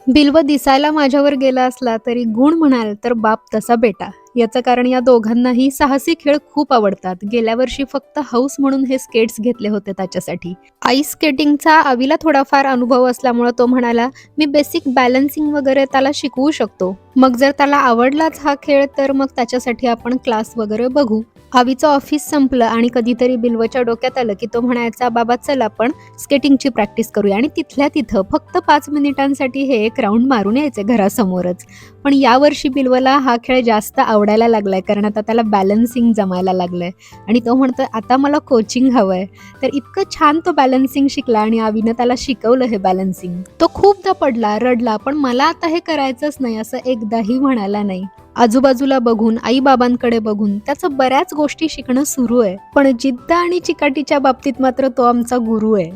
बिल्व दिसायला माझ्यावर गेला असला तरी गुण म्हणाल तर बाप तसा बेटा. याचं कारण या दोघांनाही साहसी खेळ खूप आवडतात. गेल्या वर्षी फक्त हौस म्हणून हे स्केट्स घेतले होते त्याच्यासाठी. आईस स्केटिंगचा आवीला थोडाफार अनुभव असल्यामुळे तो म्हणाला, मी बेसिक बॅलन्सिंग वगैरे त्याला शिकवू शकतो. मग जर त्याला आवडलाच हा खेळ तर मग त्याच्यासाठी आपण क्लास वगैरे बघू. आवीचं ऑफिस संपलं आणि कधीतरी बिल्वच्या डोक्यात आलं की तो म्हणायचा, बाबा चल आपण स्केटिंगची प्रॅक्टिस करूया, आणि तिथल्या तिथं फक्त 5 मिनिटांसाठी हे एक राऊंड मारून यायचे घरासमोरच. पण यावर्षी बिल्वला हा खेळ जास्त आवडायला लागलाय, कारण आता त्याला बॅलन्सिंग जमायला लागलंय आणि तो म्हणतोय आता मला कोचिंग हवंय. तर इतकं छान तो बॅलन्सिंग शिकला आणि आवीनं त्याला शिकवलं हे बॅलन्सिंग. तो खूपदा पडला, रडला, पण मला आता हे करायचंच नाही असं एकदाही म्हणाला नाही. आजूबाजूला बघून, आई बाबांकडे बघून त्याचं बऱ्याच गोष्टी शिकणं सुरू आहे. पण जिद्द आणि चिकाटीच्या बाबतीत मात्र तो आमचा गुरु आहे.